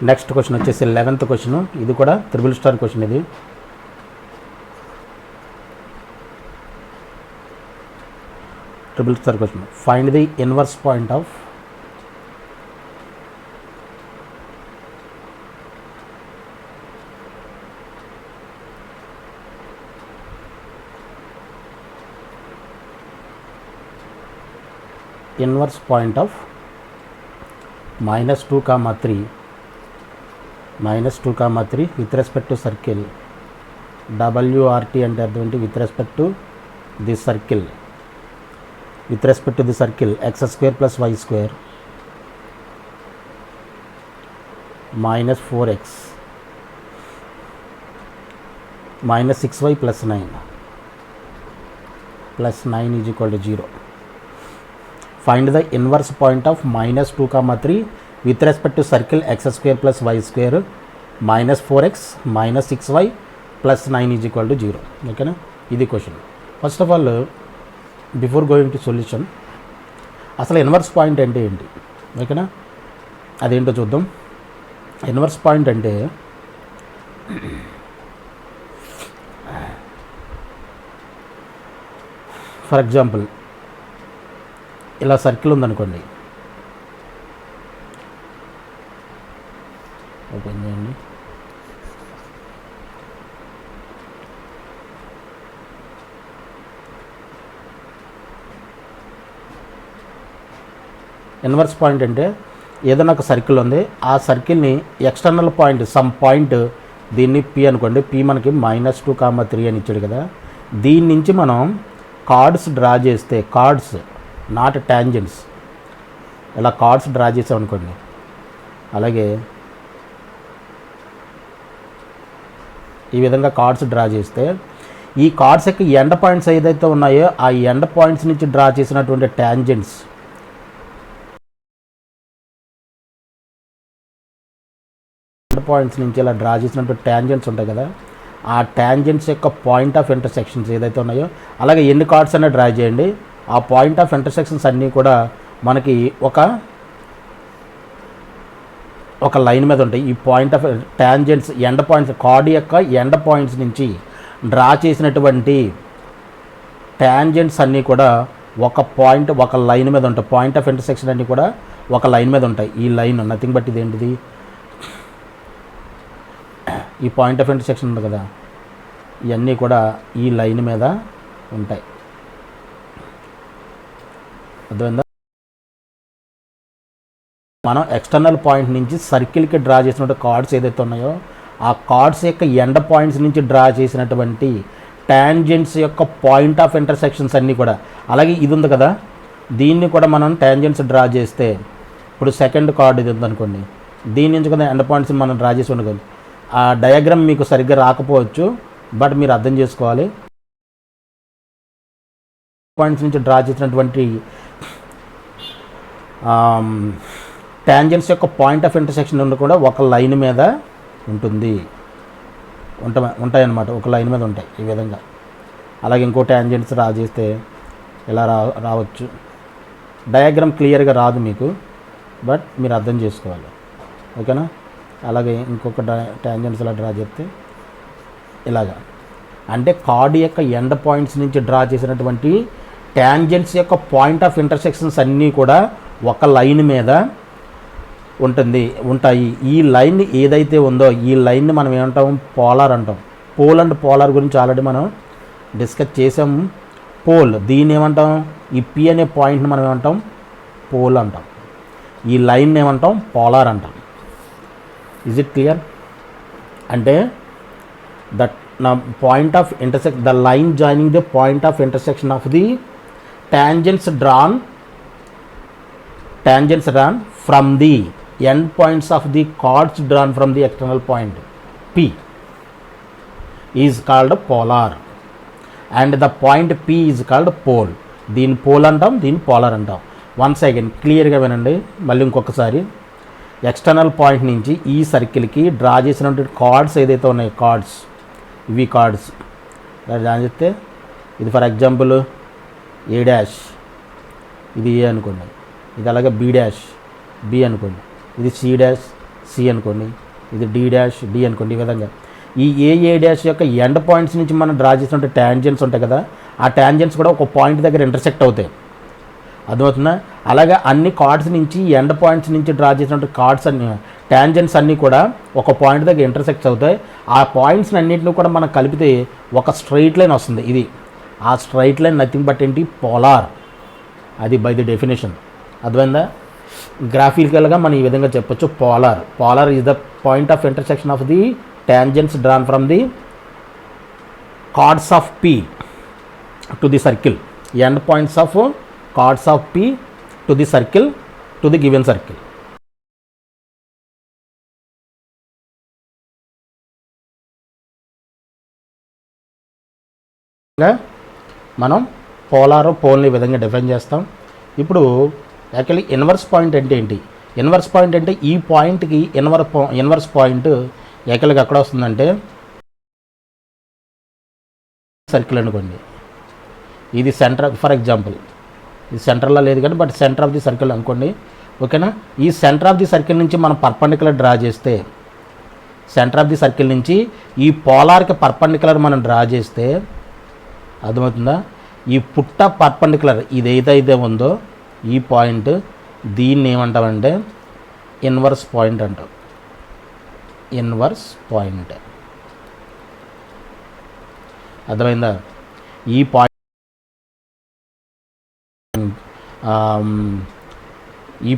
Next question వచ్చేసి 11th question. ఇది కూడా త్రిబుల్ స్టార్ క్వశ్చన్. ఇది triple star question. Find the inverse point of -2, 3 with respect to circle WRT అంటే అర్థం ఏంటి? with respect to the circle x square plus y square minus 4x minus 6y plus 9 is equal to 0. Find the inverse point of -2, 3 with respect to circle x square plus y square minus 4x minus 6y plus 9 is equal to 0. ఓకేనా? ఇది question. First of all before going to solution, అసలు inverse point అంటే ఏంటి? ఓకేనా? అదేంటో చూద్దాం. Inverse point అంటే for example ఇలా సర్కిల్ ఉందనుకోండి, ఓపెన్ చేయండి. ఇన్వర్స్ పాయింట్ అంటే ఏదైనా ఒక సర్కిల్ ఉంది, ఆ సర్కిల్ని ఎక్స్టర్నల్ పాయింట్ సమ్ పాయింట్, దీన్ని పి అనుకోండి. పి మనకి -2, 3 అని ఇచ్చాడు కదా. దీని నుంచి మనం కార్డ్స్ డ్రా చేస్తే, కార్డ్స్ నాట్ ట్యాంజెంట్స్, ఇలా కార్డ్స్ డ్రా చేసామనుకోండి. అలాగే ఈ విధంగా కార్డ్స్ డ్రా చేస్తే ఈ కార్డ్స్ యొక్క ఎండ్ పాయింట్స్ ఏదైతే ఉన్నాయో ఆ ఎండ్ పాయింట్స్ నుంచి డ్రా చేసినటువంటి ట్యాంజెంట్స్, ఎండ్ పాయింట్స్ నుంచి ఇలా డ్రా చేసినటువంటి ట్యాంజెంట్స్ ఉంటాయి కదా, ఆ ట్యాంజెంట్స్ యొక్క పాయింట్ ఆఫ్ ఇంటర్సెక్షన్స్ ఏదైతే ఉన్నాయో, అలాగే ఎన్ని కార్డ్స్ అయినా డ్రా చేయండి, ఆ పాయింట్ ఆఫ్ ఇంటర్సెక్షన్స్ అన్నీ కూడా మనకి ఒక లైన్ మీద ఉంటాయి. ఈ point of tangents end points, card యొక్క ఎండ్ పాయింట్స్ నుంచి డ్రా చేసినటువంటి ట్యాంజెంట్స్ అన్నీ కూడా ఒక లైన్ మీద ఉంటాయి. పాయింట్ ఆఫ్ ఇంటర్సెక్షన్ అన్నీ కూడా ఒక లైన్ మీద ఉంటాయి. ఈ లైన్ నథింగ్ బట్ ఇదేంటిది? ఈ పాయింట్ ఆఫ్ ఇంటర్సెక్షన్ ఉంది కదా, ఇవన్నీ కూడా ఈ లైన్ మీద ఉంటాయి. అర్థమైందా? మనం ఎక్స్టర్నల్ పాయింట్ నుంచి సర్కిల్కి డ్రా చేసినటువంటి కార్డ్స్ ఏదైతే ఉన్నాయో ఆ కార్డ్స్ యొక్క ఎండ్ పాయింట్స్ నుంచి డ్రా చేసినటువంటి ట్యాంజెంట్స్ యొక్క పాయింట్ ఆఫ్ ఇంటర్సెక్షన్స్ అన్నీ కూడా, అలాగే ఇది ఉంది కదా, దీన్ని కూడా మనం ట్యాంజెంట్స్ డ్రా చేస్తే, ఇప్పుడు సెకండ్ కార్డ్ ఇది ఉందనుకోండి, దీని నుంచి కూడా ఎండ్ పాయింట్స్ మనం డ్రా చేసి ఉండదు. ఆ డయాగ్రామ్ మీకు సరిగ్గా రాకపోవచ్చు, బట్ మీరు అర్థం చేసుకోవాలి. పాయింట్స్ నుంచి డ్రా చేసినటువంటి ట్యాంజెంట్స్ యొక్క పాయింట్ ఆఫ్ ఇంటర్సెక్షన్ కూడా ఒక లైన్ మీద ఉంటాయన్నమాట, ఒక లైన్ మీద ఉంటాయి ఈ విధంగా. అలాగే ఇంకో ట్యాంజెంట్స్ డ్రా చేస్తే ఇలా రావచ్చు. డయాగ్రామ్ క్లియర్గా రాదు మీకు, బట్ మీరు అర్థం చేసుకోవాలి. ఓకేనా? అలాగే ఇంకొక ట్యాంజెంట్స్ ఇలా డ్రా చేస్తే ఇలాగా, అంటే కార్డ్ యొక్క ఎండ్ పాయింట్స్ నుంచి డ్రా చేసినటువంటి ట్యాంజెంట్స్ యొక్క పాయింట్ ఆఫ్ ఇంటర్సెక్షన్స్ అన్నీ కూడా ఒక లైన్ మీద ఉంటాయి. ఈ లైన్ ఏదైతే ఉందో ఈ లైన్ని మనం ఏమంటాం? పోలార్ అంటాం. పోల్ అండ్ పోలార్ గురించి ఆల్రెడీ మనం డిస్కస్ చేసాం. పోల్, దీన్ని ఏమంటాం? ఈ పి అనే పాయింట్ని మనం ఏమంటాం? పోల్ అంటాం. ఈ లైన్ ఏమంటాం? పోలార్ అంటాం. Is it clear? అంటే దట్ నా point of intersection, the line joining the point of intersection of the tangents drawn from the end points of the chords drawn from the external point P is called polar, and the point P is called pole. దీని pole అంటాం, దీని polar అంటాం. Once again క్లియర్గా వినండి మళ్ళీ ఇంకొకసారి. External point నుంచి ఈ సర్కిల్కి డ్రా చేసినటువంటి కార్డ్స్ ఏదైతే ఉన్నాయో, కార్డ్స్, ఇవి కార్డ్స్ డ్రా చేస్తే, ఇది ఫర్ ఎగ్జాంపుల్ ఏ డాష్, ఇది ఏ అనుకోండి, ఇది అలాగే బి డాష్ బి అనుకోండి, ఇది సి డాష్ సి అనుకోండి, ఇది డి డాష్ డి అనుకోండి. ఈ విధంగా ఈ ఏ డాష్ యొక్క ఎండ్ పాయింట్స్ నుంచి మనం డ్రా చేసినట్టు ట్యాంజెంట్స్ ఉంటాయి కదా, ఆ ట్యాంజెంట్స్ కూడా ఒక పాయింట్ దగ్గర ఇంటర్సెక్ట్ అవుతాయి. అర్థమవుతుందా? అలాగే అన్ని కార్డ్స్ నుంచి ఎండ్ పాయింట్స్ నుంచి డ్రా చేసినట్టు కార్డ్స్ అన్ని ట్యాంజెంట్స్ అన్నీ కూడా ఒక పాయింట్ దగ్గర ఇంటర్సెక్ట్స్ అవుతాయి. ఆ పాయింట్స్ని అన్నింటినీ కూడా మనం కలిపితే ఒక స్ట్రైట్ లైన్ వస్తుంది. ఇది ఆ స్ట్రైట్ లైన్ నథింగ్ బట్ ఏంటి? పోలార్. అది బై ది డెఫినేషన్. అర్థమైందా? గ్రాఫికల్గా మనం ఈ విధంగా చెప్పొచ్చు. Polar is the point of intersection of the tangents drawn from the chords of P to the circle, end points of chords of P to the circle, to the given circle. మనం పోల్ని ఈ విధంగా define చేస్తాం. ఇప్పుడు actually inverse point అంటే ఏంటి? Inverse point అంటే ఈ పాయింట్కి ఇన్వర్స్ పాయింట్ యాక్చువల్గా ఎక్కడ వస్తుందంటే సర్కిల్ అనుకోండి, ఇది సెంటర్. ఫర్ ఎగ్జాంపుల్ ఇది సెంటర్లో లేదు కానీ but centre of the circle అనుకోండి. ఓకేనా? ఈ సెంటర్ ఆఫ్ ది సర్కిల్ నుంచి మనం పర్పెండిక్యులర్ డ్రా చేస్తే, సెంటర్ ఆఫ్ ది సర్కిల్ నుంచి ఈ పోలార్కి పర్పెండిక్యులర్ మనం డ్రా చేస్తే, అర్థమవుతుందా? ఈ పుట్ట పర్పెండిక్యులర్ ఇదైతే ఉందో ఈ పాయింట్, దీన్ని ఏమంటామంటే ఇన్వర్స్ పాయింట్ అంటాం. Inverse point. అర్థమైందా? ఈ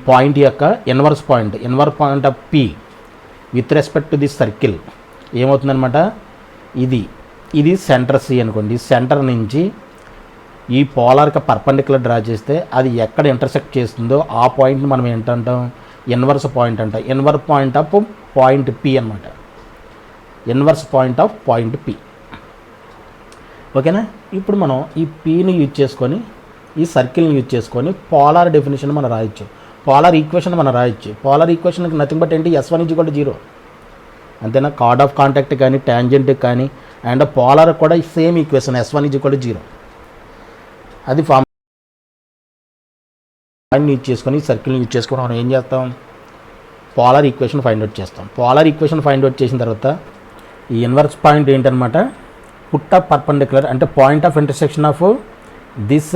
పాయింట్ యొక్క inverse point of P with respect to the circle ఏమవుతుందన్నమాట? ఇది సెంటర్ సి అనుకోండి. సెంటర్ నుంచి ఈ పోలార్కి పర్పెండిక్యులర్ డ్రా చేస్తే అది ఎక్కడ ఇంటర్సెక్ట్ చేస్తుందో ఆ పాయింట్ని మనం ఏంటంటాం? ఇన్వర్స్ పాయింట్ అంటాం. Inverse point of point P అనమాట. Inverse point of point P. ఓకేనా? ఇప్పుడు మనం ఈ పీని యూజ్ చేసుకొని, ఈ సర్కిల్ని యూజ్ చేసుకొని పోలార్ డెఫినేషన్ మనం రాయొచ్చు, పోలార్ ఈక్వేషన్ మనం రాయొచ్చు. పోలార్ ఈక్వేషన్కి నథింగ్ బట్ ఏంటి? S1 = 0. అంతేనా? కార్డ్ ఆఫ్ కాంటాక్ట్ కానీ ట్యాంజెంట్ కానీ అండ్ పోలార్ కూడా సేమ్ ఈక్వేషన్ S1 = 0. అది ఫార్మ్ యూజ్ చేసుకొని, సర్కిల్ని యూజ్ చేసుకొని మనం ఏం చేస్తాం? పోలార్ ఈక్వేషన్ ఫైండ్ అవుట్ చేస్తాం. పోలార్ ఈక్వేషన్ ఫైండ్ అవుట్ చేసిన తర్వాత ఈ ఇన్వర్స్ పాయింట్ ఏంటనమాట? పుట్ ఆఫ్ పర్పెండిక్యులర్ అంటే point of intersection of this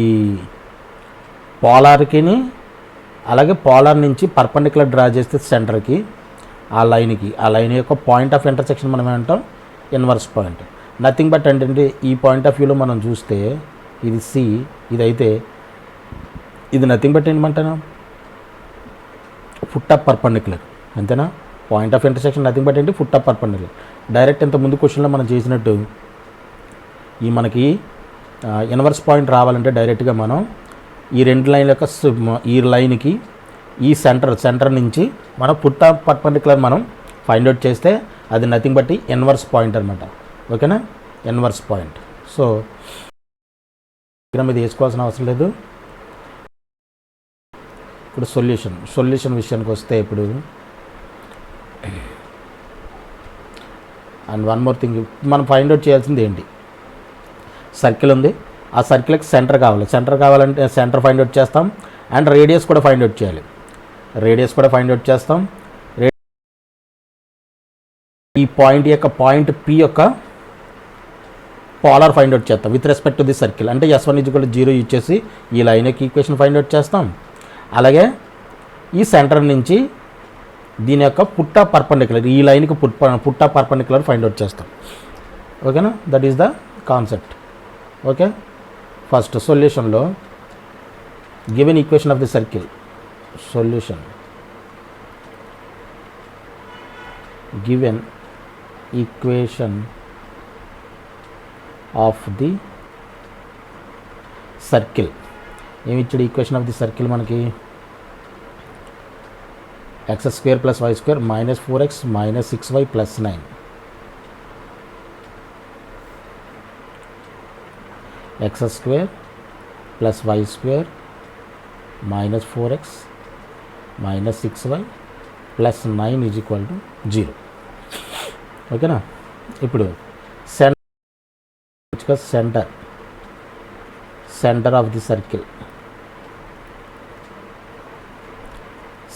ఈ పోలార్కి, అలాగే పోలార్ నుంచి పర్పెండిక్యులర్ డ్రా చేస్తే సెంటర్కి, ఆ లైన్ యొక్క పాయింట్ ఆఫ్ ఇంటర్సెక్షన్ మనం ఏమంటాం? Inverse point. నథింగ్ బట్ అంటే ఈ పాయింట్ ఆఫ్ వ్యూలో మనం చూస్తే ఇది సి, ఇదైతే ఇది నథింగ్ బట్ ఏమంటాను? Foot of perpendicular. అంతేనా? Point of intersection nothing but ఏంటి? Foot of perpendicular. డైరెక్ట్ ఇంత ముందు క్వశ్చన్లో మనం చేసినట్టు ఈ మనకి ఇన్వర్స్ పాయింట్ రావాలంటే డైరెక్ట్గా మనం ఈ రెండు లైన్ల యొక్క ఈ లైన్కి ఈ సెంటర్ నుంచి మనం ఫుట్ ఆఫ్ పర్పెండిక్యులర్ మనం ఫైండ్ అవుట్ చేస్తే అది నథింగ్ బట్ ఇన్వర్స్ పాయింట్ అనమాట. ఓకేనా? Inverse point. సో ఇది వేసుకోవాల్సిన అవసరం లేదు. ఇప్పుడు సొల్యూషన్ విషయానికి వస్తే, ఇప్పుడు అండ్ వన్ మోర్ థింగ్, మనం ఫైండ్ అవుట్ చేయాల్సింది ఏంటి? సర్కిల్ ఉంది, ఆ సర్కిల్కి సెంటర్ కావాలంటే సెంటర్ ఫైండ్ అవుట్ చేస్తాం. అండ్ రేడియస్ కూడా ఫైండ్ అవుట్ చేయాలి. చేస్తాం. ఈ పాయింట్ యొక్క పాయింట్ పి యొక్క పోలార్ ఫైండ్ అవుట్ చేస్తాం with respect to the circle. అంటే S1 = 0 యూజ్ చేసి ఈ లైన్ యొక్క ఈక్వేషన్ ఫైండ్ అవుట్ చేస్తాం. అలాగే ఈ సెంటర్ నుంచి దీని యొక్క పుట్ ఆఫ్ పర్పెండిక్యులర్, ఈ లైన్కి foot of perpendicular find out చేస్తాం. ఓకేనా? That is the concept. Okay? First సొల్యూషన్లో given equation of the circle, given equation of the circle. ఏమి ఇచ్చాడు ఈక్వేషన్ ఆఫ్ ది సర్కిల్ మనకి? x² + y² - 4x - 6y + 9. x² + y² - 4x - 6y + 9 = 0. ఓకేనా? ఇప్పుడు centre of the circle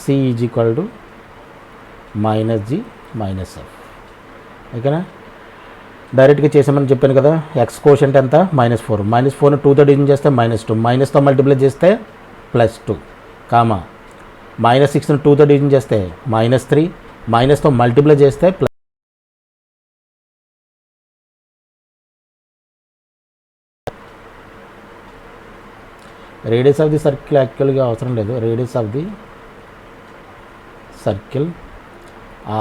C = minus g minus f. ఓకేనా, డైరెక్ట్గా చేసామని చెప్పాను కదా. ఎక్స్ కోషంట్ ఎంత -4, -4ని 2తో డివిజన్ చేస్తే -2, మైనస్తో మల్టిప్లై చేస్తే +2, కామా -6ని 2తో డివిజన్ చేస్తే -3, మైనస్తో మల్టిప్లై చేస్తే రేడియస్ ఆఫ్ ది సర్కిల్ యాక్చువల్గా అవసరం లేదు. Radius of the circle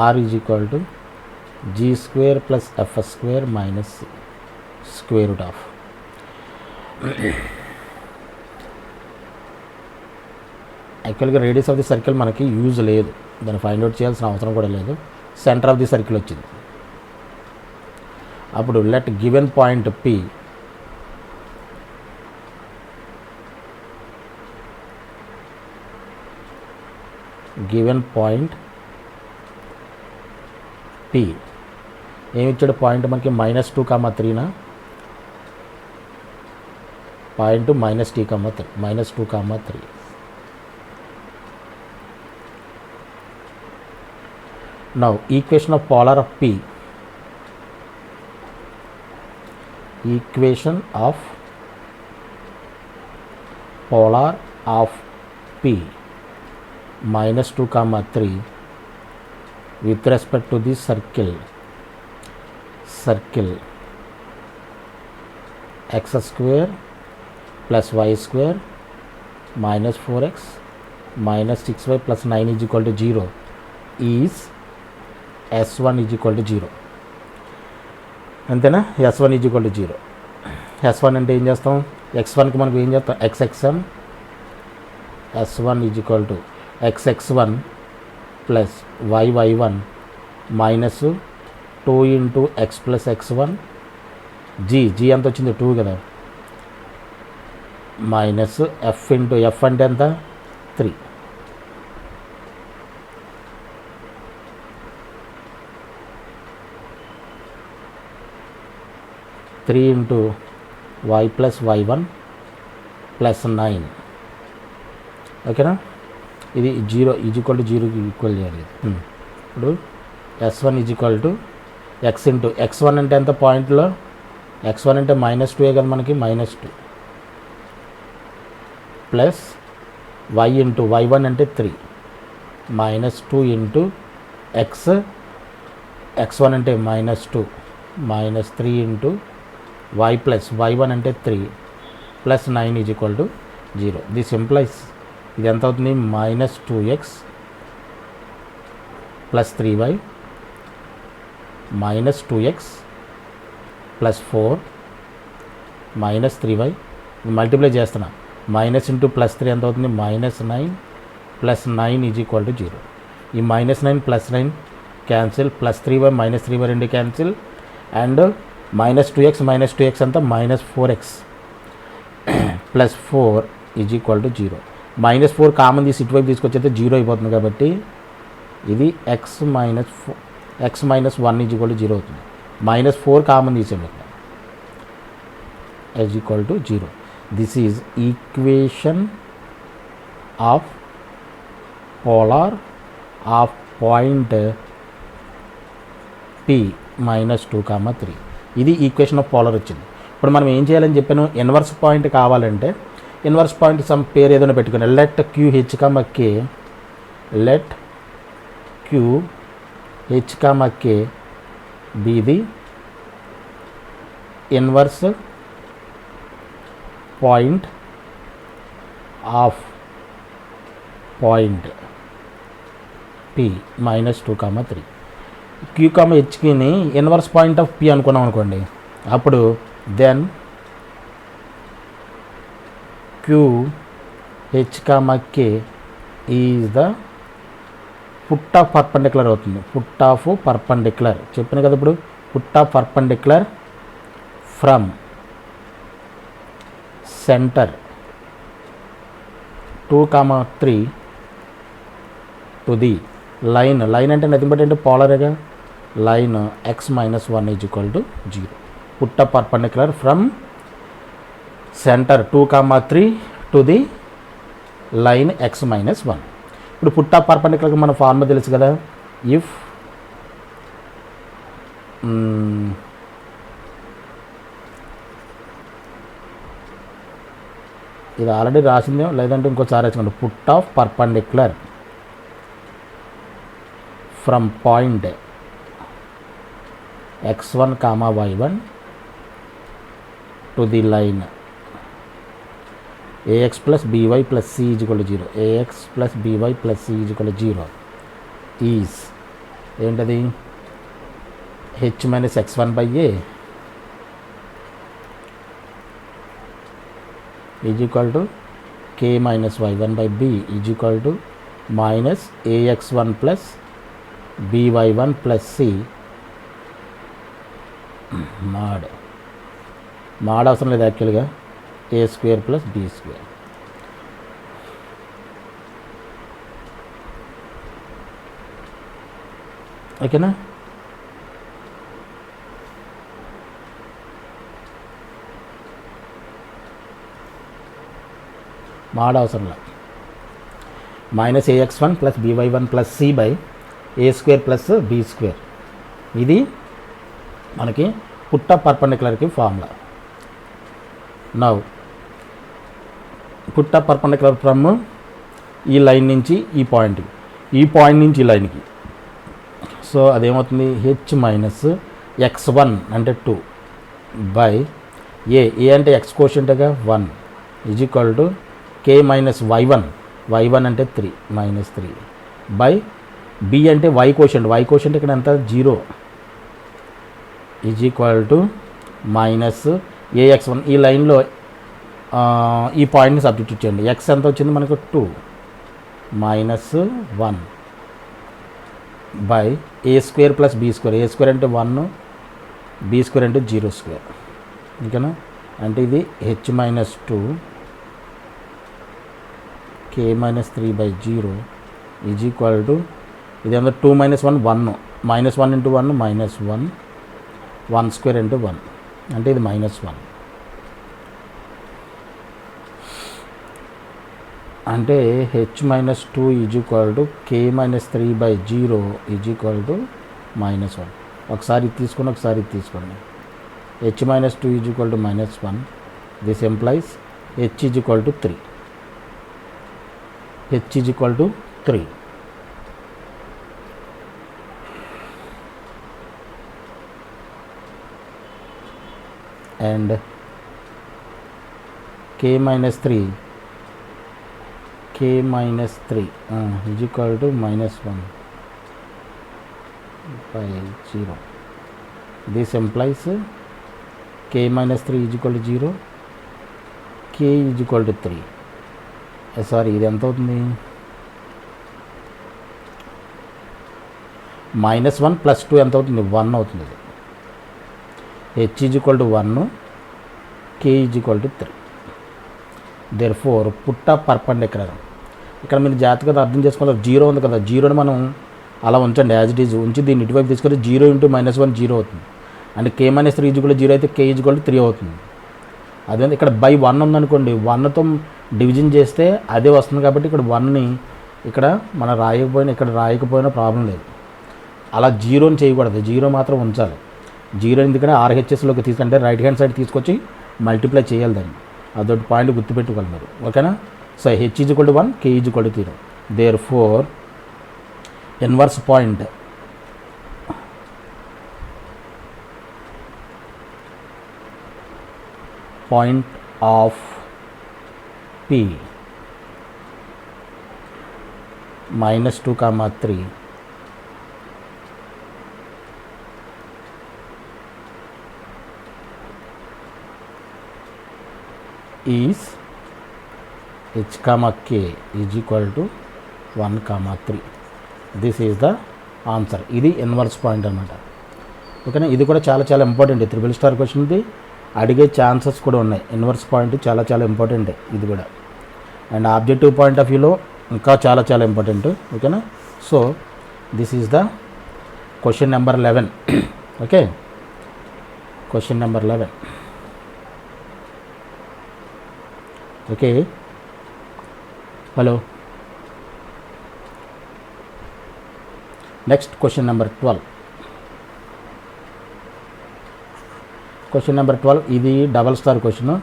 r is equal to g² + f² minus square root of. యాక్చువల్గా రేడియస్ ఆఫ్ ది సర్కిల్ మనకి యూజ్ లేదు, దాన్ని ఫైండ్ అవుట్ చేయాల్సిన అవసరం కూడా లేదు. సెంటర్ ఆఫ్ ది సర్కిల్ వచ్చింది. అప్పుడు లెట్ గివెన్ పాయింట్ P ఏమి ఇచ్చాడు పాయింట్ మనకి -2, 3నా point -t, -2, 3. Now equation of polar of P, equation of polar of P -2, 3 with respect to the circle x² plus y² minus 4x minus 6y plus 9 is equal to 0 is S1 is equal to 0. అంతేనా, S1 is equal to 0. S1 అంటే ఏం చేస్తాం, x1కి మనకు ఏం చేస్తాం, xxn. S1 is equal to xx1 plus yy1 minus 2 into x plus x1 g ఎంత వచ్చింది 2 కదా, మైనస్ f ఇంటూ f అంటే ఎంత 3. Into y plus y1 plus 9. ఓకేనా, ఇది 0 ఈజ్ ఈక్వల్ టు 0కి ఈక్వల్ చేయాలి. ఇప్పుడు S1 is equal to x into x1 అంటే ఎంత పాయింట్లో, x1 అంటే -2 కదా మనకి, -2 ప్లస్ y ఇంటూ y1 అంటే 3 -2 ఇంటూ x1 అంటే -2 -3 ఇంటూ y ప్లస్ y1 అంటే 3 plus 9 is equal to 0. This implies ఇది ఎంత అవుతుంది, -2x plus 3y -2x plus 4 -3y multiply చేస్తున్నా, మైనస్ ఇంటూ +3 ఎంత అవుతుంది, -9 ప్లస్ 9 ఈజ్ ఈక్వల్ టు 0. ఈ -9 plus 9 cancel, plus 3y -3y రెండు క్యాన్సిల్, అండ్ -2x అంతా -4x plus 4 is equal to 0. -4 common తీసి ఇటువైపు తీసుకొచ్చైతే 0 అయిపోతుంది కాబట్టి ఇది x -1 ఈజ్ ఈక్వల్ టు 0 అవుతుంది. -4 కామన్ తీసేయండి, is equal to 0. This is equation of polar of point P -2, 3. ఇది ఈక్వేషన్ ఆఫ్ పోలార్ వచ్చింది. ఇప్పుడు మనం ఏం చేయాలని చెప్పాను, ఇన్వర్స్ పాయింట్ కావాలంటే ఇన్వర్స్ పాయింట్ సమ్ పేరు ఏదైనా పెట్టుకుని let QH, K, let QH, K be the inverse point of point P -2, 3. Q, Hని ఇన్వర్స్ పాయింట్ ఆఫ్ P అనుకున్నాం అనుకోండి, అప్పుడు then QH, K is the foot of perpendicular అవుతుంది. Foot of perpendicular చెప్పిన కదా, ఇప్పుడు foot of perpendicular from centre 2, 3 to the line అంటే nothing but అంటే పోలరేగా, line x -1 is equal to 0. Foot of perpendicular from centre 2, 3 to the line x -1. ఇప్పుడు put up పర్పెండిక్యులర్కి మన formula తెలుసు కదా, ఇఫ్ ఇది ఆల్రెడీ రాసిందే, లేదంటే ఇంకోసారి రాసుకోండి. Put of perpendicular from point x1, y1 to the line ax plus by plus c is equal to 0. ax plus by plus c is equal to 0 is ఏంటది? h minus x1 by a is equal to k minus y1 by b is equal to minus ax1 plus by1 plus c mod అవసరం లేదు యాక్చువల్గా, A square plus B square. ఓకేనా? Mod అవసరం లేదు. Minus A X one plus B Y one plus C by A square plus B square. ఇది మనకి foot of పర్పెండిక్యులర్కి formula. Now foot of perpendicular from ఈ లైన్ నుంచి ఈ పాయింట్కి, ఈ పాయింట్ నుంచి ఈ లైన్కి. సో అదేమవుతుంది? హెచ్ మైనస్ x1 అంటే 2 బై ఏ అంటే ఎక్స్ కోషంట్గా 1 is equal to K minus y1 అంటే 3 మైనస్ 3 బై బి అంటే y కోషంట్ ఇక్కడ ఎంత 0 is equal to minus A X one. ఈ లైన్లో ఈ పాయింట్ని సబ్స్టిట్యూట్ చేయండి. ఎక్స్ ఎంత వచ్చింది మనకు 2 minus 1 by A square plus b square. A square అంటే 1, బీ స్క్వేర్ అంటే 0 స్క్వేర్. ఓకేనా? అంటే ఇది H minus 2 K minus 3 by 0 is equal to ఇది ఎంత 2 minus 1 1 minus 1 into 1 minus 1 square into 1 అంటే ఇది మైనస్ 1. అంటే H minus 2 is equal to K minus 3 by 0 is equal to minus 1. ఒకసారి ఇది తీసుకొని ఒకసారి ఇది తీసుకోండి. H minus 2 is equal to minus 1. This employees H is equal to 3. H is equal to 3. and k minus 3 is equal to minus 1 by 0. This implies k minus 3 is equal to 0, k is equal to 3. Sorry, ఇది ఎంత అవుతుంది? Minus 1 plus 2 ఎంత అవుతుంది? 1 అవుతుంది. h is equal to 1, k is equal to 3. therefore put up perpendicular. ఇక్కడ మీరు జాగ్రత్తగా అర్థం చేసుకోవాలి. 0 ఉంది కదా, 0ని మనం అలా ఉంచండి, యాజ్ ఇట్ ఈజ్ ఉంచి దీన్ని ఇటువైపు తీసుకొని 0 ఇంటూ మైనస్ 1 0 అవుతుంది. అంటే k minus 3 is equal to 0 అయితే k ఈజ్ ఈక్వల్ టు 3 అవుతుంది. అదే ఇక్కడ బై 1 ఉందనుకోండి, 1తో డివిజన్ చేస్తే అదే వస్తుంది. కాబట్టి ఇక్కడ 1ని ఇక్కడ మనం రాయకపోయినా ప్రాబ్లం లేదు. అలా 0ని చేయకూడదు, 0 మాత్రం ఉంచాలి. 0 ఎందుకంటే ఆర్హెచ్ఎస్లోకి తీసుకుంటే రైట్ హ్యాండ్ సైడ్ తీసుకొచ్చి మల్టిప్లై చేయాలి దాన్ని. అదొకటి పాయింట్ గుర్తుపెట్టుకోవాలి మీరు. ఓకేనా? So h is equal to 1, k is equal to 0. Therefore inverse point of P minus 2, 3 is h, k is equal to 1, 3. This is the answer. ఇది inverse point అన్నమాట. ఓకేనా? ఇది కూడా చాలా చాలా ఇంపార్టెంట్. త్రిబుల్ స్టార్ క్వశ్చన్ది అడిగే chances కూడా ఉన్నాయి. ఇన్వర్స్ పాయింట్ చాలా చాలా ఇంపార్టెంట్ ఇది కూడా. అండ్ ఆబ్జెక్టివ్ పాయింట్ ఆఫ్ వ్యూలో ఇంకా చాలా చాలా ఇంపార్టెంట్. ఓకేనా? So this is the question number 11. Okay, question number 11. Okay, hello, next question number 12. Question number 12 ఇది డబల్ స్టార్ క్వశ్చన్,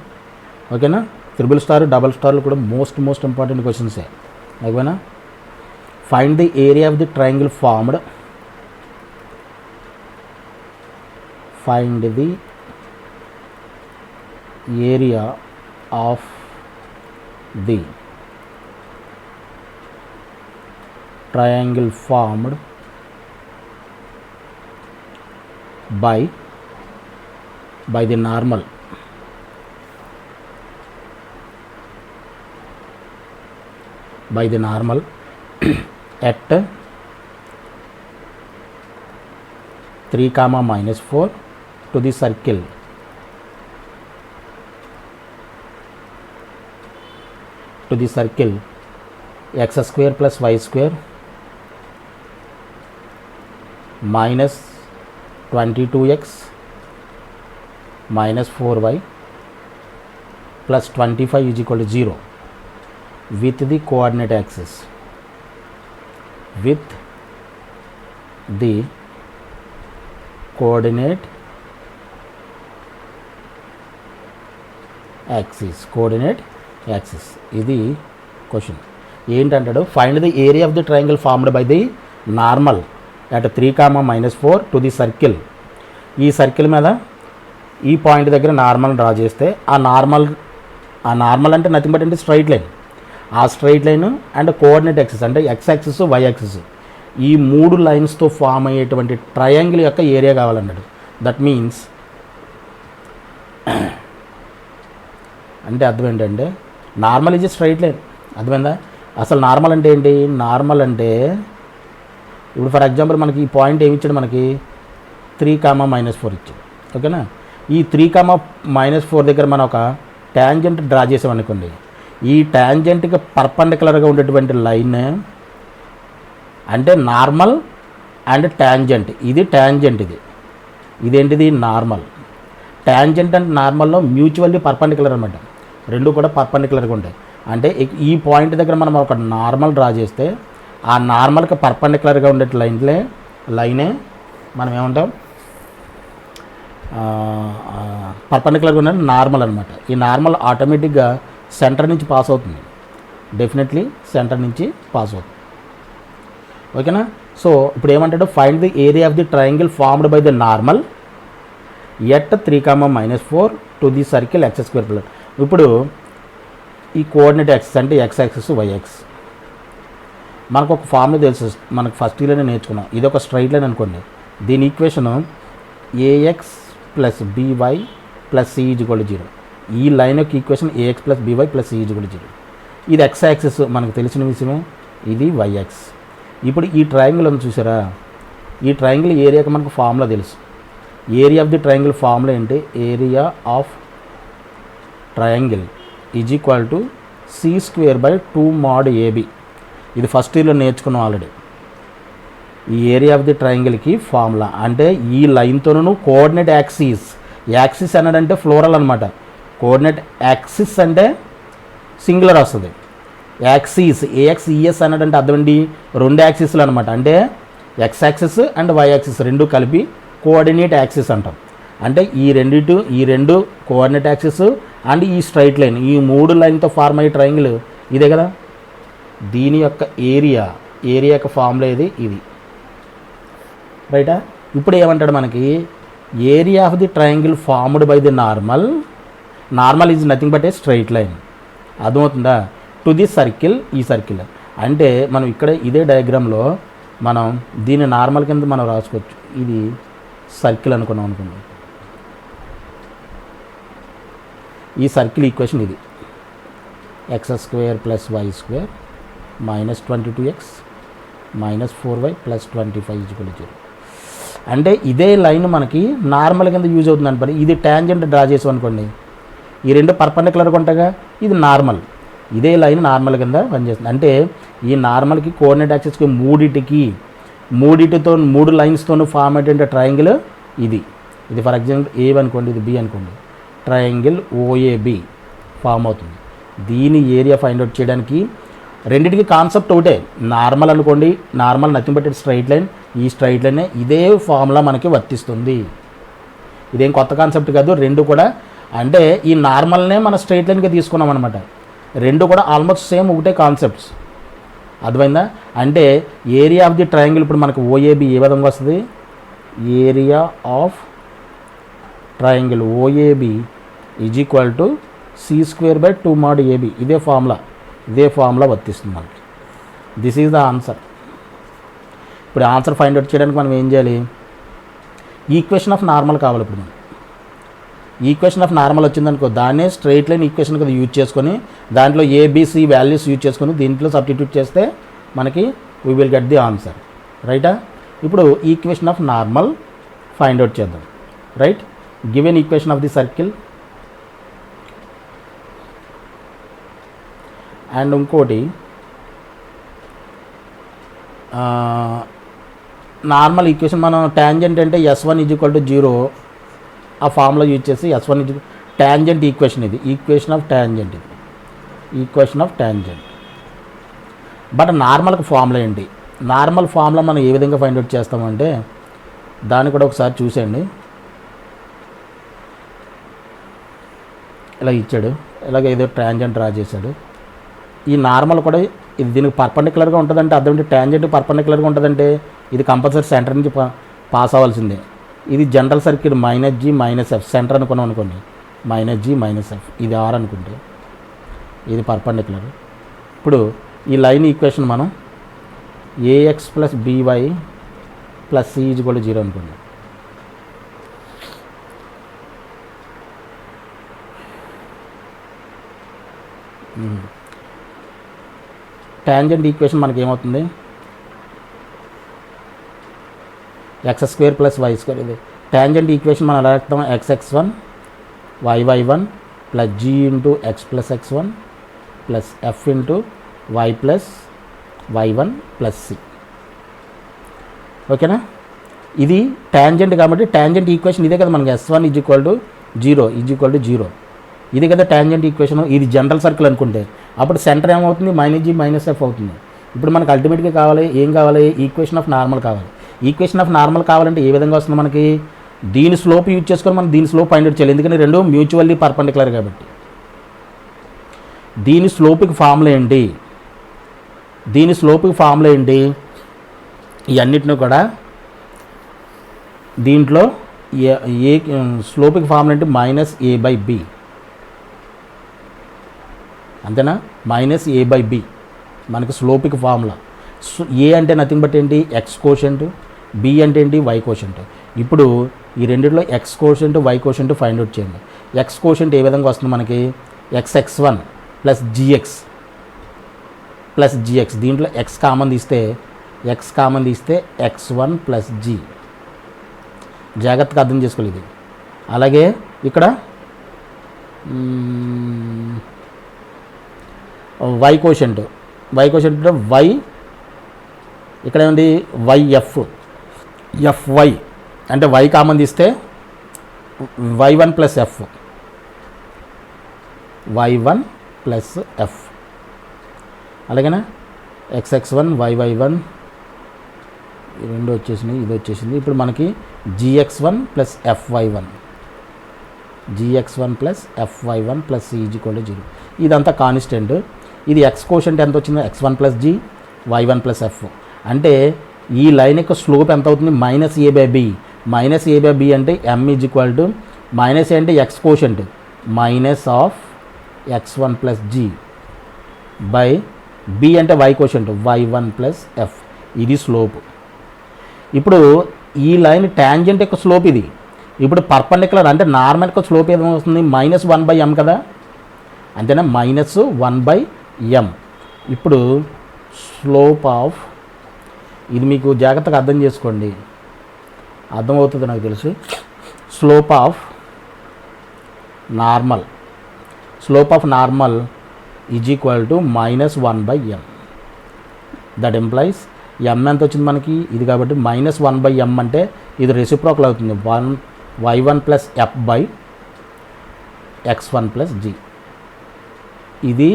ఓకేనా. త్రిబుల్ స్టార్, డబల్ స్టార్లు కూడా మోస్ట్ ఇంపార్టెంట్ క్వశ్చన్సే, ఓకేనా. Find the area of the triangle formed, find the area of the triangle formed by the normal at 3, -4 to the circle x square plus y square minus 22x minus 4y plus 25 is equal to 0 with the coordinate axis, with the coordinate axis. ఇది question ఏంటంటాడు, find the area of the triangle formed by the normal at 3, -4 to the circle. ఈ circle మీద ఈ point దగ్గర normal draw చేస్తే ఆ normal అంటే nothing but అంటే స్ట్రైట్ లైన్, ఆ straight line and coordinate axis అంటే x యాక్సిస్ y యాక్సిస్ ఈ 3 లైన్స్తో ఫామ్ అయ్యేటువంటి ట్రయాంగిల్ యొక్క ఏరియా కావాలన్నాడు. దట్ మీన్స్ అంటే అర్థం ఏంటంటే నార్మల్ ఈజ్ స్ట్రైట్ లైన్, అర్థమైందా. అసలు నార్మల్ అంటే ఏంటి, నార్మల్ అంటే ఇప్పుడు ఫర్ ఎగ్జాంపుల్ మనకి ఈ పాయింట్ ఏమి ఇచ్చాడు, మనకి 3, -4 ఇచ్చాడు, ఓకేనా. ఈ 3, -4 దగ్గర మనం ఒక ట్యాంజెంట్ డ్రా చేసామనుకోండి, ఈ ట్యాంజెంట్కి పర్పెండిక్యులర్గా ఉండేటువంటి లైన్ అంటే నార్మల్ అండ్ ట్యాంజెంట్, ఇది ట్యాంజెంట్, ఇదేంటిది నార్మల్. ట్యాంజెంట్ అండ్ నార్మల్లో మ్యూచువల్లీ పర్పెండిక్యులర్ అనమాట, రెండు కూడా పర్పెండిక్యులర్గా ఉంటాయి. అంటే ఈ పాయింట్ దగ్గర మనం ఒక నార్మల్ డ్రా చేస్తే ఆ నార్మల్కి పర్పెండిక్యులర్గా ఉండే లైనే మనం ఏమంటాం, పర్పెండిక్యులర్గా ఉన్న నార్మల్ అనమాట. ఈ నార్మల్ ఆటోమేటిక్గా సెంటర్ నుంచి పాస్ అవుతుంది, డెఫినెట్లీ సెంటర్ నుంచి పాస్ అవుతుంది, ఓకేనా. సో ఇప్పుడు ఏమంటాడు, find the area of the triangle formed by the normal at 3, -4 to the circle x square. ఇప్పుడు ఈ కోఆర్డినేట్ యాక్సిస్ అంటే x యాక్సిస్ y యాక్సిస్ మనకు ఒక ఫార్ములా తెలుసు, మనకు ఫస్ట్ ఇయర్లోనే నేర్చుకున్నాం. ఇది ఒక స్ట్రైట్ లైన్ అనుకోండి, దీని ఈక్వేషన్ ax + by + c = 0. ఈ లైన్ యొక్క ఈక్వేషన్ ax + by + c = 0. ఇది x యాక్సిస్ మనకు తెలిసిన విషయమే, ఇది y యాక్సిస్. ఇప్పుడు ఈ ట్రయాంగిల్ అని చూసారా, ఈ ట్రయాంగిల్ ఏరియాకి మనకు ఫార్ములా తెలుసు. Area of the triangle formula ఏంటి, area of triangle = c² / 2 mod AB. ఇది ఫస్ట్ ఇయర్లో నేర్చుకున్నాం ఆల్రెడీ. ఈ ఏరియా ఆఫ్ ది ట్రయాంగిల్కి ఫార్ములా అంటే ఈ లైన్తోనూ కోఆర్డినేట్ యాక్సిస్ అన్నాడంటే ఫ్లోరల్ అనమాట, కోఆర్డినేట్ యాక్సిస్ అంటే సింగులర్ వస్తుంది. యాక్సిస్ AXES అన్నాడంటే అర్థమండి రెండు యాక్సిస్లు అనమాట, అంటే x axis and y axis రెండు కలిపి కోఆర్డినేట్ యాక్సిస్ అంటాం. అంటే ఈ రెండు కోఆర్డినేట్ యాక్సిస్ అండ్ ఈ స్ట్రైట్ లైన్, ఈ 3 లైన్తో ఫార్మ్ అయ్యే ట్రయాంగిల్ ఇదే కదా. దీని యొక్క ఏరియా యొక్క ఫార్ములా ఇది రైటా. ఇప్పుడు ఏమంటాడు మనకి, area of the triangle formed by the normal is nothing but a straight line, అర్థమవుతుందా, టు ది సర్కిల్, ఈ సర్కిల్. అంటే మనం ఇక్కడ ఇదే డయాగ్రామ్లో మనం దీని నార్మల్ కింద మనం రాసుకోవచ్చు, ఇది సర్కిల్ అనుకున్నాం. ఈ సర్కిల్ ఈక్వేషన్ ఇది x² + y² -22x -4y + 25 = 0. అంటే ఇదే లైన్ మనకి నార్మల్ కింద యూజ్ అవుతుంది అనుకోండి. ఇది ట్యాంజెంట్ డ్రా చేసాం అనుకోండి, ఈ రెండు పర్పెండిక్యులర్గా ఉంటాగా, ఇది నార్మల్, ఇదే లైన్ నార్మల్ కింద పనిచేస్తుంది. అంటే ఈ నార్మల్కి కోఆర్డినేట్ యాక్సిస్కి మూడిటితో 3 లైన్స్తోనూ ఫార్మ్ అయ్యేటువంటి ట్రయాంగిల్ ఇది ఫర్ ఎగ్జాంపుల్ ఏ అనుకోండి, ఇది బి అనుకోండి, ట్రయాంగిల్ OAB ఫామ్ అవుతుంది. దీని ఏరియా ఫైండ్ అవుట్ చేయడానికి రెండింటికి కాన్సెప్ట్ ఒకటే, నార్మల్ అనుకోండి, normal nothing but straight line, ఈ స్ట్రైట్ లైన్ ఇదే ఫార్ములా మనకి వర్తిస్తుంది. ఇదేం కొత్త కాన్సెప్ట్ కాదు. రెండు కూడా అంటే ఈ నార్మల్నే మన స్ట్రైట్ లైన్గా తీసుకున్నాం అనమాట. రెండు కూడా ఆల్మోస్ట్ సేమ్ ఒకటే కాన్సెప్ట్స్. అర్థమైందా? అంటే ఏరియా ఆఫ్ ది ట్రయాంగిల్ ఇప్పుడు మనకు ఓఏబి ఏ విధంగా వస్తుంది? Area of triangle ఓఏబి is equal to C²/2 mod AB. ఇదే ఫార్ములా వర్తిస్తుంది మనకి. This is the answer. ఇప్పుడు ఆన్సర్ ఫైండ్ అవుట్ చేయడానికి మనం ఏం చేయాలి? ఈక్వేషన్ ఆఫ్ నార్మల్ కావాలి. ఇప్పుడు మనం ఈక్వేషన్ ఆఫ్ నార్మల్ వచ్చిందనుకో, దాన్నే స్ట్రైట్ లైన్ ఈక్వేషన్ కదా యూజ్ చేసుకొని దాంట్లో ఏబిసి వాల్యూస్ యూజ్ చేసుకొని దీంట్లో సబ్స్టిట్యూట్ చేస్తే మనకి we will get the answer. రైటా? ఇప్పుడు equation of normal find out చేద్దాం. Right? Given equation of the circle and ఇంకోటి నార్మల్ ఈక్వేషన్ మనం ట్యాంజెంట్ అంటే S1 = 0 ఆ ఫార్ములా యూజ్ చేసి S1 ట్యాంజెంట్ ఈక్వేషన్. ఇది ఈక్వేషన్ ఆఫ్ ట్యాంజెంట్. బట్ నార్మల్కి ఫార్ములా ఏంటి? నార్మల్ ఫార్ములా మనం ఏ విధంగా ఫైండ్ అవుట్ చేస్తామంటే దాన్ని కూడా ఒకసారి చూసేయండి. ఇలా ఇచ్చాడు, ఇలాగ ఏదో ట్యాంజెంట్ డ్రా చేశాడు. ఈ నార్మల్ కూడా ఇది దీనికి పర్పెండిక్యులర్గా ఉంటుందంటే అర్థం ఏంటి? ట్యాంజెంట్ పర్పెండిక్యులర్గా ఉంటుందంటే ఇది కంపల్సరీ సెంటర్ నుంచి పాస్ అవ్వాల్సిందే. ఇది general circle -G -F centre అనుకున్నాం అనుకోండి, -G -F ఇది R అనుకుంటే ఇది పర్పెండిక్యులర్. ఇప్పుడు ఈ లైన్ ఈక్వేషన్ మనం AX + BY + C = 0 అనుకోండి. ట్యాంజెంట్ ఈక్వేషన్ మనకి ఏమవుతుంది? x² + y². ఇది ట్యాంజెంట్ ఈక్వేషన్ మనం ఎలా రాస్తాం? xx1 yy1 + g × x + x1 + f × y + y1 + c. ఓకేనా? ఇది ట్యాంజెంట్ కాబట్టి ట్యాంజెంట్ ఈక్వేషన్ ఇదే కదా మనకి S1 = 0 ఇది కదా ట్యాంజెంట్ ఈక్వేషన్. ఇది జనరల్ సర్కిల్ అనుకుంటే అప్పుడు సెంటర్ ఏమవుతుంది? -G -F అవుతుంది. ఇప్పుడు మనకు అల్టిమేట్గా కావాలి ఏం కావాలి? ఈక్వేషన్ ఆఫ్ నార్మల్ కావాలి. ఈక్వేషన్ ఆఫ్ నార్మల్ కావాలంటే ఏ విధంగా వస్తుంది మనకి? దీని స్లోప్ యూజ్ చేసుకొని మనం దీని స్లోప్ ఫైండ్ అవుట్ చేయాలి. ఎందుకంటే రెండు మ్యూచువల్లీ పర్పెండిక్యులర్ కాబట్టి. దీని స్లోప్కి ఫార్ములా ఏంటి? ఈ అన్నిటిని కూడా దీంట్లో ఏ స్లోప్కి ఫార్ములా ఏంటి? -a/b. అంతేనా? -a/b మనకి స్లోప్కి ఫార్ములా. ఏ అంటే నథింగ్ బట్ ఏంటి? ఎక్స్ కోషెంట్, బి అంటే ఏంటి? Y quotient. ఇప్పుడు ఈ రెండిట్లో x quotient, y quotient find out చేయండి. ఎక్స్ కోషెంట్ ఏ విధంగా వస్తుంది మనకి? xx1 + gx + gx. దీంట్లో x కామన్ తీస్తే x1 + g. జాగ్రత్తగా అర్థం చేసుకోలేదు. అలాగే ఇక్కడ వై కోషెంట్ వై ఇక్కడ ఏముంది? fy అంటే y కామన్ తీస్తే y1 + f అలాగేనా? xx1 yy1 ఈ రెండు వచ్చేసినాయి, ఇది వచ్చేసింది. ఇప్పుడు మనకి gx1 + fyy1 + c = 0. ఇదంతా కాన్స్టెంట్. ఇది ఎక్స్ కోషెంట్ ఎంత వచ్చిందో? x1 + g y1 + f. అంటే ఈ లైన్ యొక్క స్లోప్ ఎంత అవుతుంది? -a/b. -a/b అంటే m = -a అంటే X quotient -x1 + g b అంటే y కోషెంట్ y1 + f. ఇది స్లోప్. ఇప్పుడు ఈ లైన్ ట్యాంజెంట్ యొక్క స్లోప్ ఇది. ఇప్పుడు పర్పెండిక్యులర్ అంటే నార్మల్ యొక్క స్లోప్ ఏమవుతుంది? -1/m కదా, అంతేనా? -1/m. ఇప్పుడు స్లోప్ ఆఫ్ ఇది మీకు జాగ్రత్తగా అర్థం చేసుకోండి, అర్థమవుతుంది నాకు తెలుసు. Slope of normal is equal to -1/m. That employees m ఎంత వచ్చింది మనకి? ఇది కాబట్టి -1/m అంటే ఇది రెసిప్రోకల్ అవుతుంది. y1 + f/x1 + g. ఇది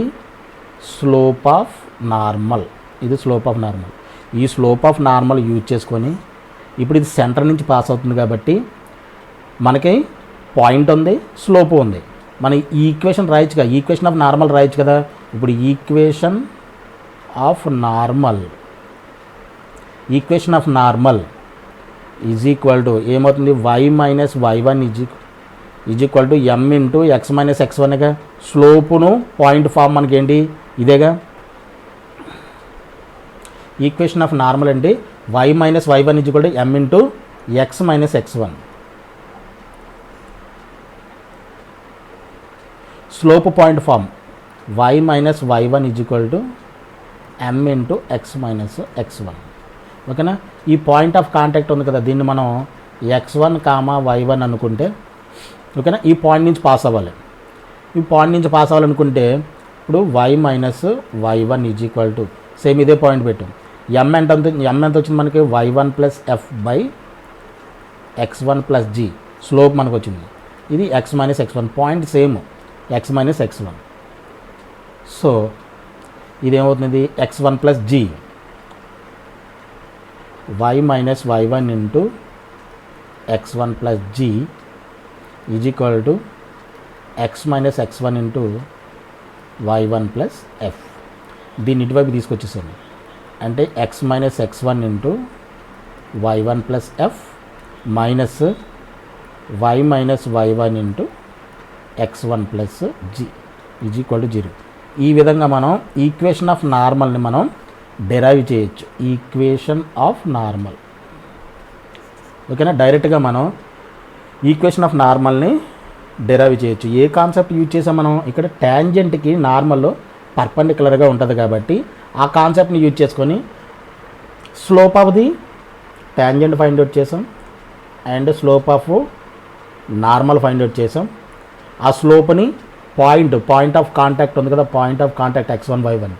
స్లోప్ ఆఫ్ నార్మల్. ఈ స్లోప్ ఆఫ్ నార్మల్ యూజ్ చేసుకొని ఇప్పుడు ఇది సెంటర్ నుంచి పాస్ అవుతుంది కాబట్టి మనకి పాయింట్ ఉంది, స్లోప్ ఉంది. మన ఈ ఈక్వేషన్ రాయొచ్చు కదా, ఈక్వేషన్ ఆఫ్ నార్మల్ రాయొచ్చు కదా. ఇప్పుడు equation of normal is equal to ఏమవుతుంది, y minus y1 is equal to m into x minus x1గా. స్లోపును పాయింట్ ఫామ్ మనకి ఏంటి ఇదేగా. ఈక్వేషన్ ఆఫ్ నార్మల్ అంటే y minus y1 is equal to m into x minus x1. Slope point form y minus y1 is equal to m into x minus x1. ఓకేనా. ఈ point of contact ఉంది కదా, దీన్ని మనం x1 comma y1 అనుకుంటే, ఓకేనా, ఈ point నుంచి పాస్ అవ్వాలి. ఈ పాయింట్ నుంచి పాస్ అవ్వాలనుకుంటే ఇప్పుడు y minus y1 is equal to same ఇదే పాయింట్ పెట్టాం. m ఎంత వచ్చింది మనకి, y1 plus f by x1 plus g. Slope మనకు వచ్చింది. ఇది x minus x1, point same x minus x1. So ఇదేమవుతుంది, x1 plus g y minus y1 into x1 plus g is equal to x minus x1 into y1 plus f. దీన్ని ఇటువైపు తీసుకొచ్చేసాను అంటే x minus x1 into y1 plus f minus y minus y1 into x1 plus g is equal to 0. ఈ విధంగా మనం equation of నార్మల్ని మనం derive చేయొచ్చు. Equation of normal, ఓకేనా. డైరెక్ట్గా మనం ఈక్వేషన్ ఆఫ్ నార్మల్ని డెరైవ్ చేయొచ్చు. ఏ కాన్సెప్ట్ యూజ్ చేసాం మనం, ఇక్కడ ట్యాంజెంట్కి నార్మల్ పర్పెండిక్యులర్గా ఉంటుంది కాబట్టి ఆ కాన్సెప్ట్ని యూజ్ చేసుకొని slope of the tangent find out చేసాం and slope of normal find out చేసాం. ఆ స్లోప్ని పాయింట్ ఆఫ్ కాంటాక్ట్ ఉంది కదా, point of contact x1 y1,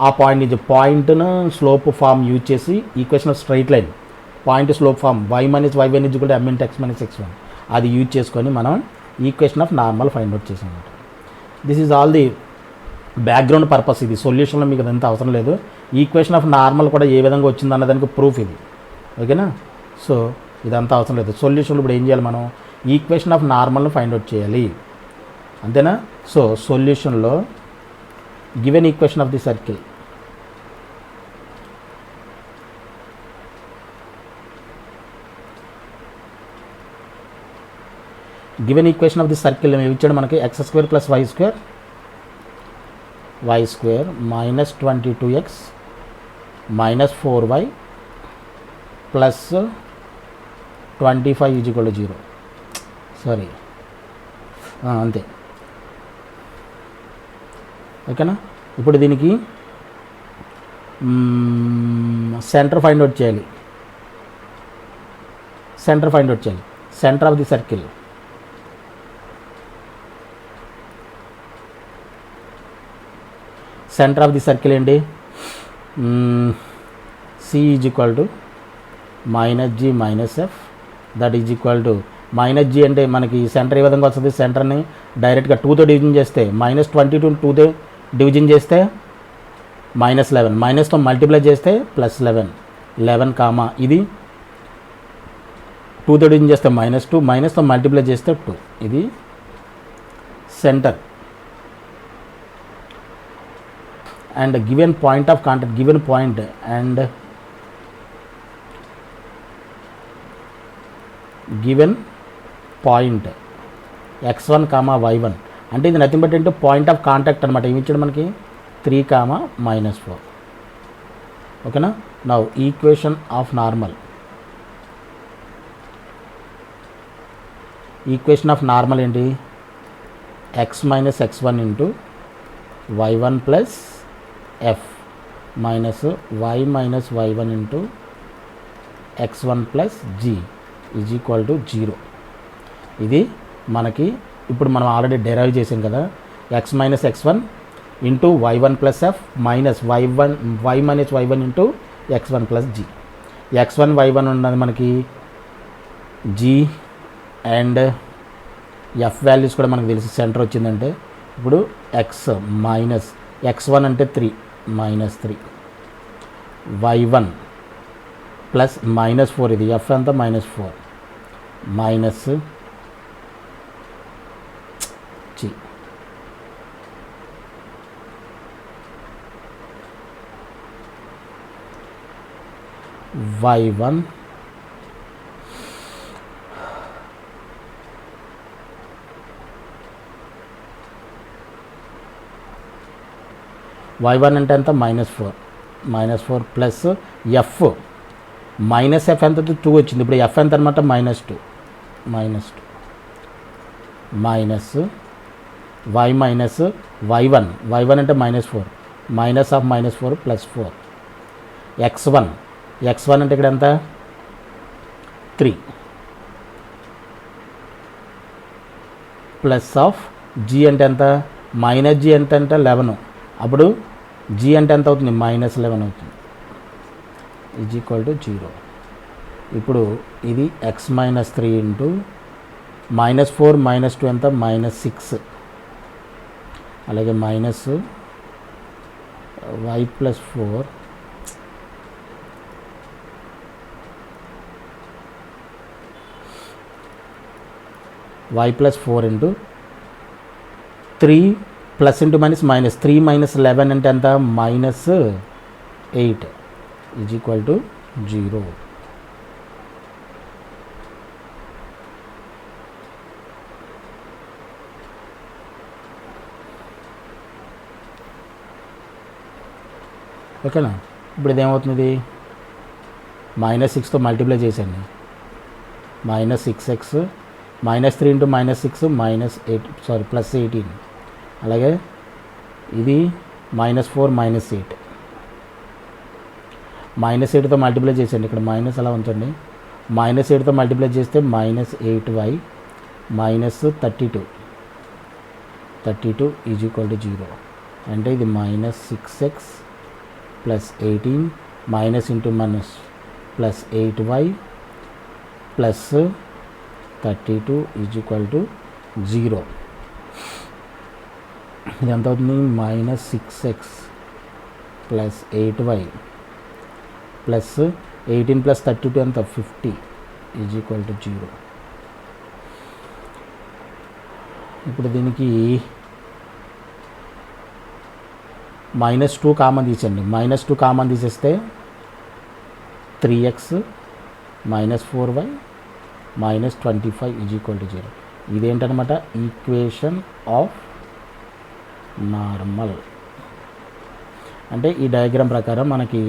ఆ పాయింట్ నుంచి పాయింట్ను స్లోప్ ఫామ్ యూజ్ చేసి equation of straight line point slope form y minus y1 is equal to m into x minus x1 అది use చేసుకొని మనం equation of normal find out చేసాం అన్నమాట. This is all the background purpose. ఇది సొల్యూషన్లో మీకు అదంతా అవసరం లేదు. ఈక్వేషన్ ఆఫ్ నార్మల్ కూడా ఏ విధంగా వచ్చిందన్న దానికి ప్రూఫ్ ఇది, ఓకేనా. సో ఇదంతా అవసరం లేదు. సొల్యూషన్లో ఇప్పుడు ఏం చేయాలి, మనం ఈక్వేషన్ ఆఫ్ నార్మల్ని ఫైండ్ అవుట్ చేయాలి, అంతేనా. సో సొల్యూషన్లో given equation of the circle, given equation of the circle ఏమి ఇచ్చాడు మనకి, x square plus y square minus 22x minus 4y plus 25 is equal to 0. Sorry, అంతే, ఓకేనా. ఇప్పుడు దీనికి సెంటర్ ఫైండ్ అవుట్ చేయాలి. Centre of the circle, centre of the circle ఏంటి, c is equal to minus g minus f that is equal to minus g అంటే మనకి centre ఏ విధంగా వస్తుంది, సెంటర్ని డైరెక్ట్గా 2తో డివిజన్ చేస్తే మైనస్ 22 2తో డివిజన్ చేస్తే మైనస్ 11, మైనస్తో మల్టిప్లై చేస్తే ప్లస్ 11 కామా ఇది 2తో డివిజన్ చేస్తే -2, మైనస్తో మల్టిప్లై చేస్తే 2. ఇది centre and given point of contact, given point and given point x1 comma y1 అంటే ఇది నథింగ్ బట్ ఏంటో పాయింట్ ఆఫ్ కాంటాక్ట్ అనమాట. ఏమి ఇచ్చాడు మనకి 3 కామా -4, ఓకేనా. Now equation of normal, equation of normal ఏంటి, x minus x1 into y1 plus f minus y minus y1 into x1 plus g is equal to 0. ఇది మనకి ఇప్పుడు మనం ఆల్రెడీ డెరైవ్ చేసాం కదా, x minus x1 into y1 plus f minus y minus y1 into x1 plus g. x1 y1 ఉన్నది మనకి g and f values కూడా మనకు తెలిసి సెంటర్ వచ్చిందంటే ఇప్పుడు x మైనస్ x1 అంటే 3 -3 y1 ప్లస్ -4 ఇది ఎఫ్ ఎంత -4 మైనస్ జీ y1 అంటే ఎంత -4 ప్లస్ ఎఫ్ మైనస్ ఎఫ్ ఎంత 2 వచ్చింది. ఇప్పుడు ఎఫ్ ఎంత అనమాట -2 మైనస్ y మైనస్ y1 అంటే -4 మైనస్ ఆఫ్ -4 ప్లస్ 4 x1 అంటే ఇక్కడ ఎంత 3 ప్లస్ ఆఫ్ g అంటే ఎంత మైనస్ g ఎంత అంటే 11 అప్పుడు g అంటే ఎంత అవుతుంది -11 అవుతుంది ఈజ్ ఈక్వల్ టు 0. ఇప్పుడు ఇది x-3 ఇంటూ -4 -2 ఎంత -6 అలాగే minus y plus 4 y plus 4 into 3 plus into minus 3 -11 అంటే ఎంత -8 ఈజ్ ఈక్వల్ టు 0. ఓకేనా. ఇప్పుడు ఇదేమవుతుంది -6తో మల్టిప్లై చేసేయండి -6x -3 ఇంటూ -6 -8 ప్లస్ 18 అలాగే ఇది -4 -8తో మల్టిప్లై చేసేయండి. ఇక్కడ మైనస్ అలా ఉంచండి. -8తో మల్టిప్లై చేస్తే -8y -32 ఈజ్ ఈక్వల్ టు 0 అంటే ఇది -6x plus 18 minus into minus plus 8y plus 32 is equal to 0. ఇది ఎంత అవుతుంది -6x plus 8y plus 18 plus 32 ఎంత 50 ఈజ్ ఈక్వల్ టు 0. ఇప్పుడు దీనికి -2 కామన్ తీసండి. -2 కామన్ తీసేస్తే 3x -4y -25 is equal to 0. ఇదేంటనమాట ఈక్వేషన్ ఆఫ్ నార్మల్. అంటే ఈ డయాగ్రామ్ ప్రకారం మనకి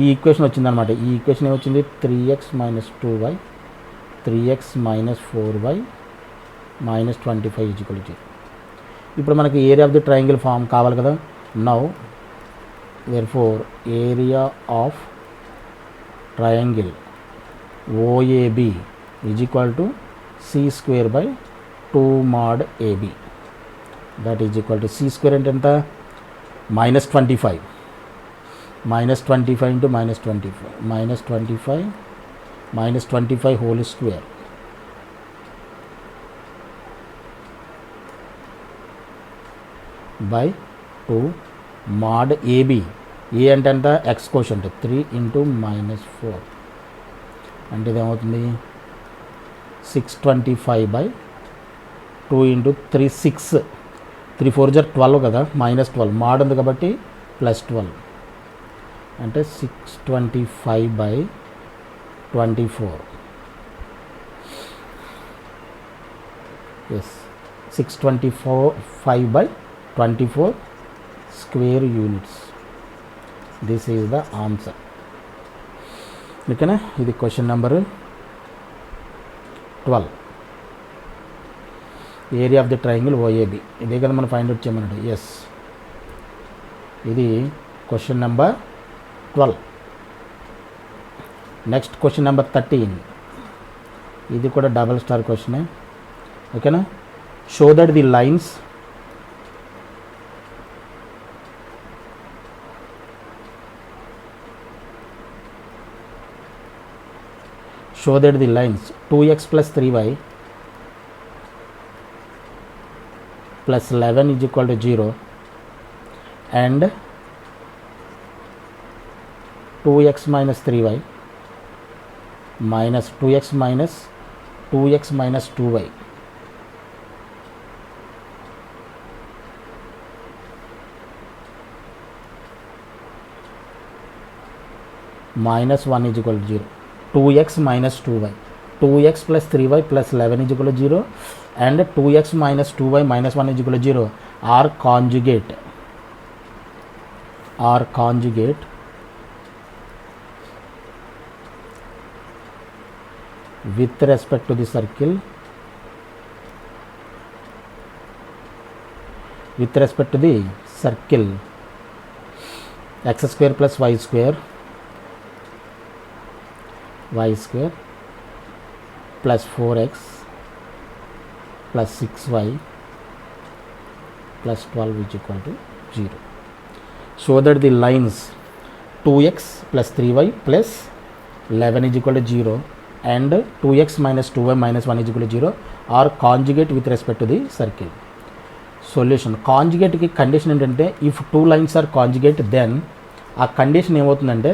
ఈ ఈక్వేషన్ వచ్చిందనమాట. ఈ ఈక్వేషన్ ఏమొచ్చింది 3x -2y 3x -4y -25 is equal to 0. ఇప్పుడు మనకి area of the triangle form కావాలి కదా. Now therefore area of triangle OAB is equal to c² / 2 mod AB that is equal to c² అంటే ఎంత -25 -25 into -25 whole square by 2 mod AB. A అంటే ఎంత x quotient 3 into -4 అంటే ఇదేమవుతుంది 625 by 2 into 3 6 3 4 12 కదా -12 mod ఉంది కాబట్టి +12 అంటే 625 by 24 yes 625 by 24 square units. This is the answer. ఓకేనా. ఇది question number 12 area of the triangle OAB. ఇదే కదా మనం ఫైండ్ అవుట్ చేయమన్నాడు. ఎస్ ఇది question number 12. Next question number 13. ఇది కూడా డబల్ స్టార్ క్వశ్చనే. ఓకేనా. Show that the lines show that the lines 2x plus 3y plus 11 is equal to 0 and 2x minus 3y minus 2x minus 2y minus 1 is equal to 0. 2x minus 2y, 2x plus 3y plus 11 is equal to 0, and 2x minus 2y minus 1 is equal to 0 are conjugate with respect to the circle, x square plus y square plus 4x plus 6y plus 12 is equal to 0. So that the lines 2x plus 3y plus 11 is equal to 0 and 2x minus 2y minus 1 is equal to 0 are conjugate with respect to the circle. Solution. Conjugate ki condition ఏంటంటే if two lines are conjugate, then ఆ condition ఏమవుతుందంటే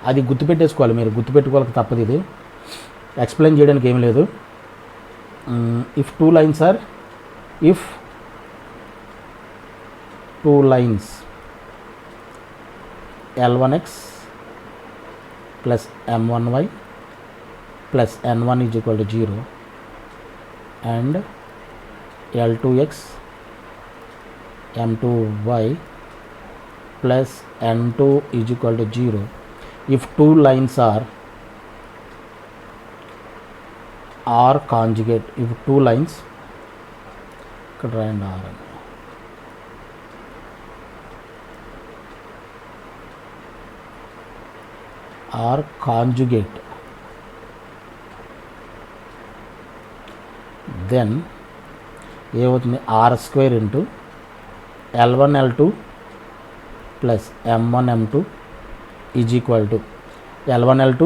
అది గుర్తుపెట్టేసుకోవాలి, మీరు గుర్తుపెట్టుకోవాలి తప్పదు, ఇది explain చేయడానికి ఏం లేదు. if two lines L1x plus M1y plus N1 is equal to 0 and L2x M2y plus N2 is equal to 0. If two lines are conjugate, if two lines are conjugate, then ఏమవుతుంది r square into L1 L2 plus M1 M2 is equal to L1 L2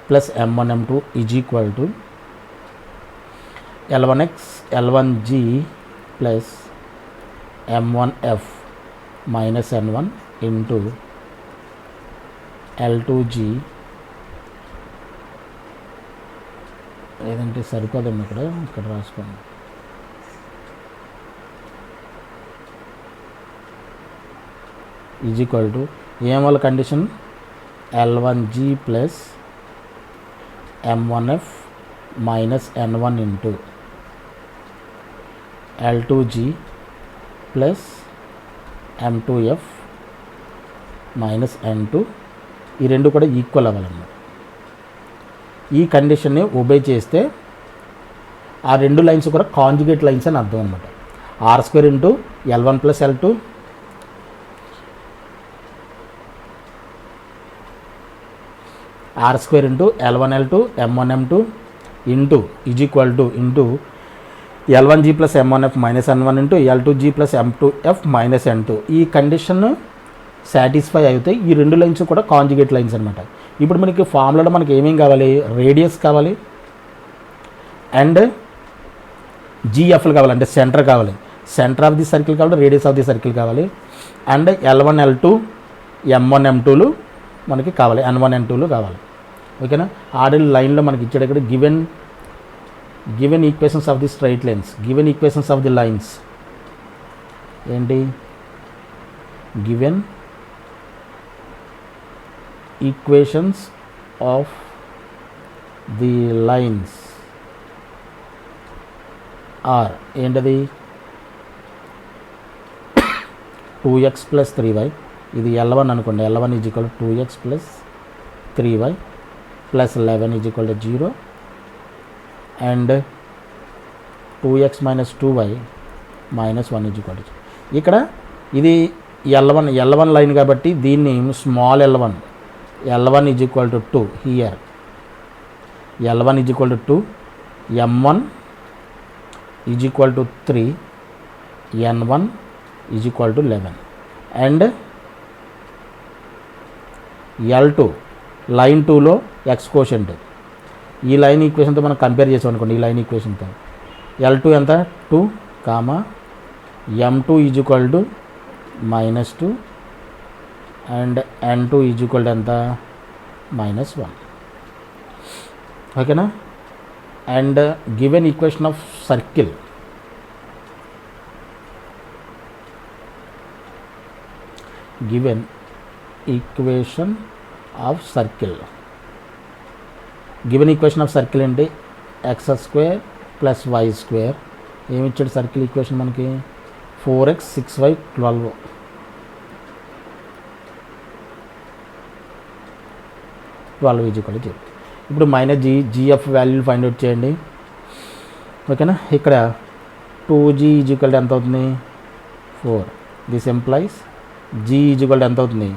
plus M1 M2 is equal to L1x L1g plus M1f minus N1 into L2g. ఏదంటే సరిపోదమ్మా, ఇక్కడ రాసుకోండి. Is equal to ఏం వాళ్ళ condition L1g plus M1f minus N1 into L2g plus M2f minus N2. ఈ రెండు కూడా equal అవ్వాలన్నమాట. ఈ కండిషన్ని ఒబే చేస్తే ఆ రెండు లైన్స్ కూడా కాంజుగేట్ లైన్స్ అని అర్థం అనమాట. R square into L1 plus L2 r square into L1 L2 M1 M2 into is equal to into L1g plus M1f minus N1 into L2g plus M2f minus N2. ఈ condition satisfy అయితే ఈ రెండు lines కూడా conjugate lines అనమాట. ఇప్పుడు మనకి ఫార్ములాలో మనకి ఏమేం కావాలి, రేడియస్ కావాలి అండ్ జిఎఫ్లు కావాలి, అంటే సెంటర్ కావాలి, సెంటర్ ఆఫ్ ది సర్కిల్ కావాలి, రేడియస్ ఆఫ్ ది సర్కిల్ కావాలి, అండ్ L1 L2 M1 M2లు మనకి కావాలి, N1 N2లు కావాలి. ఓకేనా. ఆర్డర్ లైన్లో మనకి ఇచ్చాడు ఇక్కడ given equations of the straight lines, given equations of the lines ఏంటి, given equations of the lines are ఏంటది 2x ప్లస్ 3y, ఇది L1 అనుకోండి, L1 is equal to 2x plus 3y plus 11 is equal to 0 and 2x minus 2y minus 1 is equal to 0. ఇక్కడ ఇది L1 line కాబట్టి దీన్ని small L1 is equal to 2 here, L1 is equal to 2, M1 is equal to 3, N1 is equal to 11 and L2 line 2లో X quotient, ఈ line ఈక్వేషన్తో మనం compare చేసాం అనుకోండి, ఈ లైన్ ఈక్వేషన్తో L2 ఎంత 2 comma M2 is equal to -2 and N2 is equal to ఎంత minus 1. ఓకేనా. And given equation of circle, given equation of circle, given equation of circle ఏంటి, X square plus Y square. ఏమి ఇచ్చాడు circle equation మనకి, 4x 6y 12. ఇప్పుడు minus G F వాల్యూలు find out చేయండి. ఓకేనా. ఇక్కడ 2g ఎంత అవుతుంది, 4. దిస్ ఎంప్లాయిస్ g ఎంత అవుతుంది,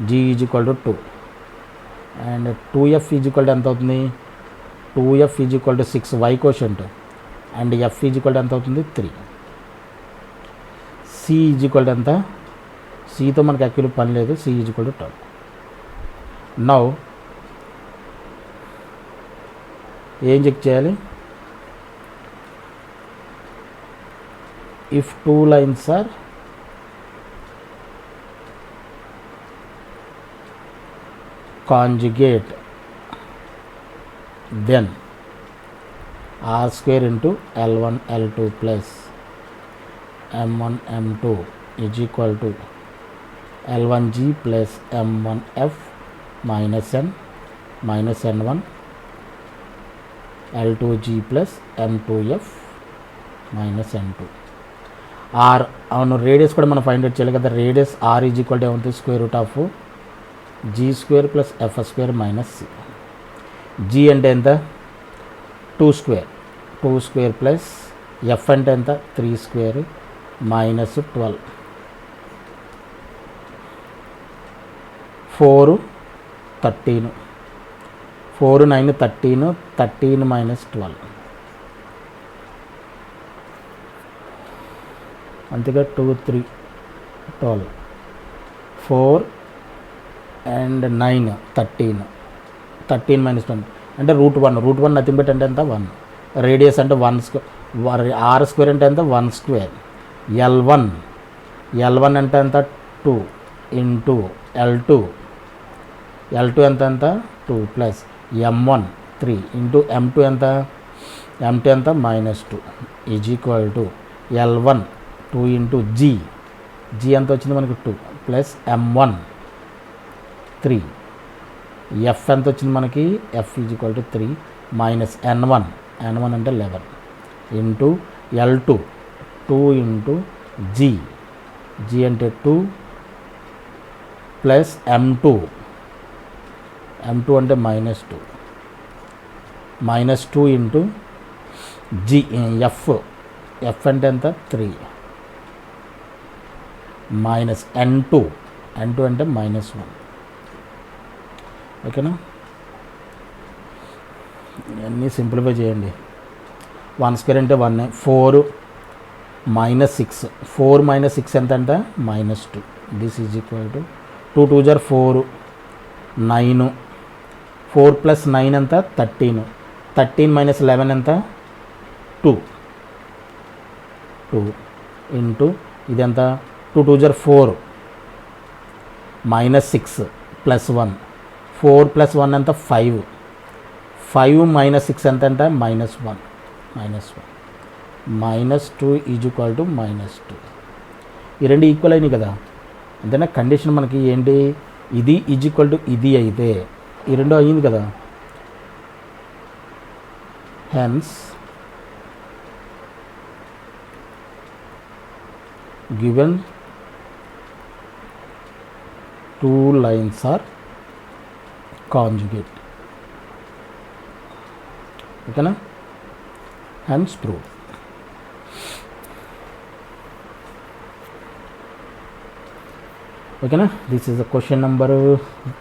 g 2. అండ్ 2f ఎంత అవుతుంది, 2f 6 y quotient and f ఎంత అవుతుంది 3. c ఎంత, cతో మనకి యాక్చువల్లీ పని లేదు, c 12. నౌ ఏం చెక్ చేయాలి, if 2 lines are conjugate, then r square into L1 L2 plus M1 M2 is equal to L1G plus M1F minus N minus N1 L2G plus M2F minus N2. R అవును radius కూడా మనం find out చేయాలి కదా. Radius R is equal to ఏమవుతుంది, square root of g square plus F square minus C. g అంటే ఎంత, 2 square plus F అంటే ఎంత, 3 స్క్వేర్ మైనస్ 12. 4 13, 4 9 13, 13 minus 12. అంతేగా 2 3 12, 4 అండ్ 9 13, 13 minus 1 అంటే రూట్ 1 నథింగ్ బట్ అంటే ఎంత 1. రేడియస్ అంటే 1 స్క్వేర్, ఆర్ స్క్వేర్ అంటే ఎంత 1 స్క్వేర్. L1 అంటే ఎంత 2 ఇంటూ L2 ఎంత 2 ప్లస్ M1 3 ఇంటూ M2 ఎంత -2 is equal to L1 2 into G ఎంత వచ్చింది మనకి 2 ప్లస్ M1 3, ఎఫ్ ఎంత వచ్చింది మనకి, F is equal to 3 minus N1 అంటే 11 ఇంటూ L2 2 ఇంటూ G అంటే 2 ప్లస్ M2 అంటే -2 ఇంటూ G ఎఫ్ అంటే ఎంత 3 మైనస్ N2 అంటే -1. ఓకేనా. అన్నీ సింప్లిఫై చేయండి. 1 స్క్వేర్ అంటే 1, 4 minus 6, 4 minus 6 ఎంత అంటే -2. This is equal to 2 2 = 4, 9, 4 plus 9 ఎంత 13, 13 minus 11 ఎంత 2 ఇంటూ ఇది ఎంత 2 2 = 4 minus 6 plus 1, 4 plus 1 ఎంత 5, 5 minus 6 ఎంత అంటే -1, -2 ఈజ్ ఈక్వల్ టు -2. ఈ రెండు ఈక్వల్ అయినాయి కదా. అంతేనా. కండిషన్ మనకి ఏంటి, ఇది ఈజ్ ఈక్వల్ టు ఇది అయితే ఈ రెండు అయ్యింది కదా. Hence given 2 lines are conjugate. ఓకేనా. hence proved. ఓకేనా. This is the question number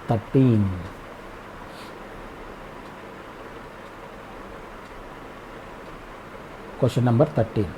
13. Question number 13.